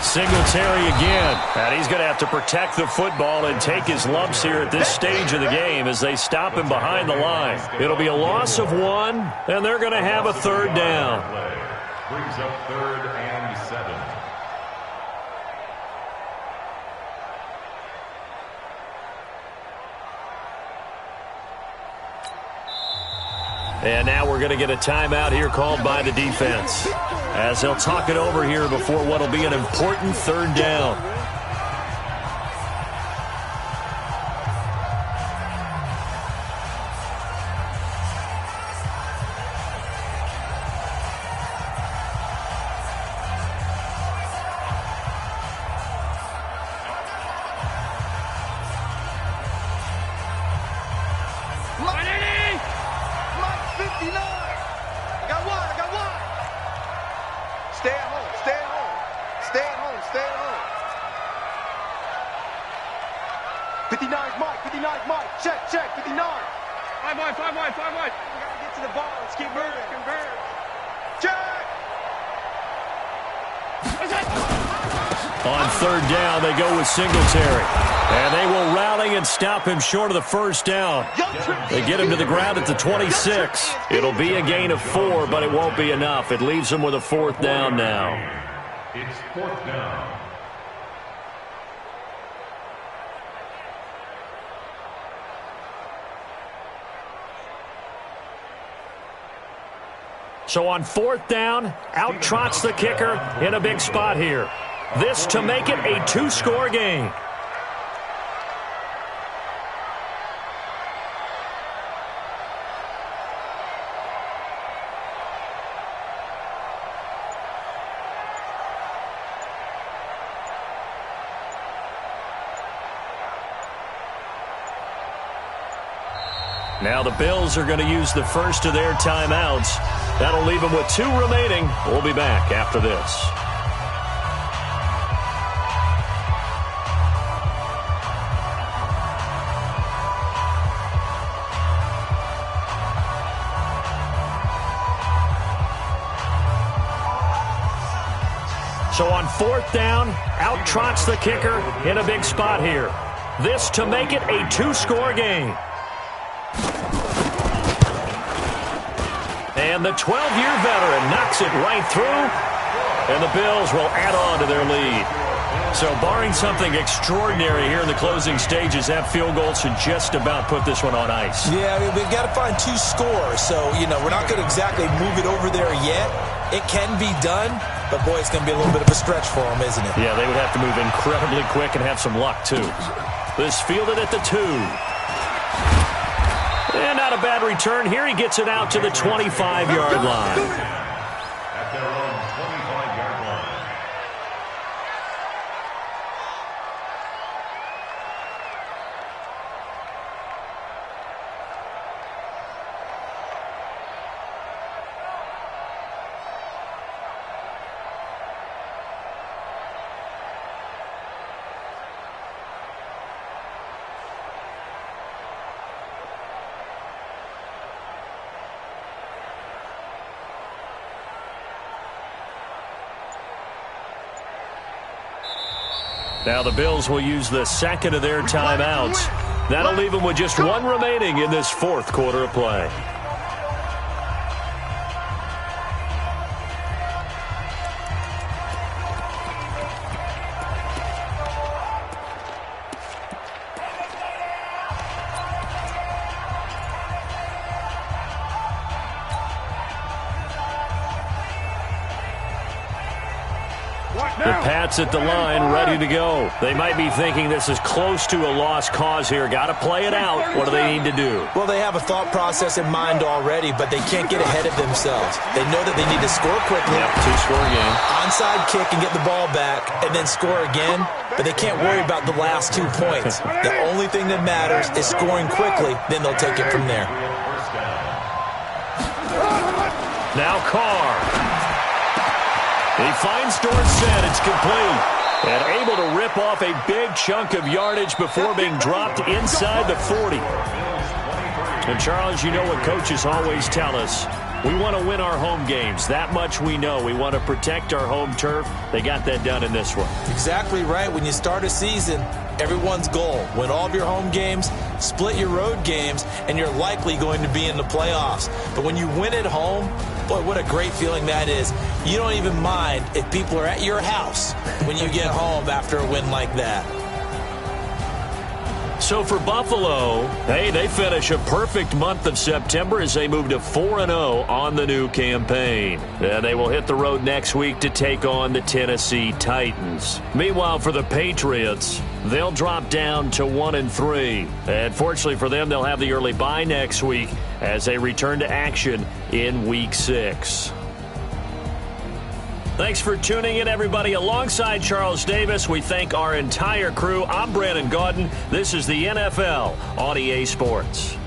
Singletary again. And he's going to have to protect the football and take his lumps here at this stage of the game as they stop him behind the line. It'll be a loss of 1, and they're going to have a 3rd down. Brings up 3rd and 7. And now we're going to get a timeout here called by the defense as they'll talk it over here before what will be an important 3rd down. On 3rd down, they go with Singletary. And they will rally and stop him short of the 1st down. They get him to the ground at the 26. It'll be a gain of 4, but it won't be enough. It leaves them with a 4th down now. It's 4th down. So on 4th down, out trots the kicker in a big spot here. This to make it a 2-score game. Now the Bills are going to use the first of their timeouts. That'll leave them with 2 remaining. We'll be back after this. So on 4th down, out trots the kicker in a big spot here. This to make it a 2-score game. And the 12-year veteran knocks it right through, and the Bills will add on to their lead. So barring something extraordinary here in the closing stages, that field goal should just about put this one on ice. Yeah, I mean, we've got to find 2 scores. So, we're not going to exactly move it over there yet. It can be done, but, boy, it's going to be a little bit of a stretch for them, isn't it? Yeah, they would have to move incredibly quick and have some luck, too. This fielded at the 2. And not a bad return here. He gets it out to the 25-yard line. At their own 25-yard line. Now the Bills will use the second of their timeouts. That'll leave them with just 1 remaining in this 4th quarter of play. The Pats at the line, ready to go. They might be thinking this is close to a lost cause here. Got to play it out. What do they need to do? Well, they have a thought process in mind already, but they can't get ahead of themselves. They know that they need to score quickly. Yep, 2-score game. Onside kick and get the ball back, and then score again. But they can't worry about the last 2 points. The only thing that matters is scoring quickly. Then they'll take it from there. Now Carr. He finds Dorsett. It's complete. And able to rip off a big chunk of yardage before being dropped inside the 40. And, Charles, you know what coaches always tell us. We want to win our home games. That much we know. We want to protect our home turf. They got that done in this one. Exactly right. When you start a season, everyone's goal, win all of your home games, split your road games, and you're likely going to be in the playoffs. But when you win at home, boy, what a great feeling that is. You don't even mind if people are at your house when you get home after a win like that. So for Buffalo, hey, they finish a perfect month of September as they move to 4-0 on the new campaign. And they will hit the road next week to take on the Tennessee Titans. Meanwhile, for the Patriots, they'll drop down to 1-3. And fortunately for them, they'll have the early bye next week as they return to action in Week 6. Thanks for tuning in, everybody. Alongside Charles Davis, we thank our entire crew. I'm Brandon Gaudin. This is the NFL on EA Sports.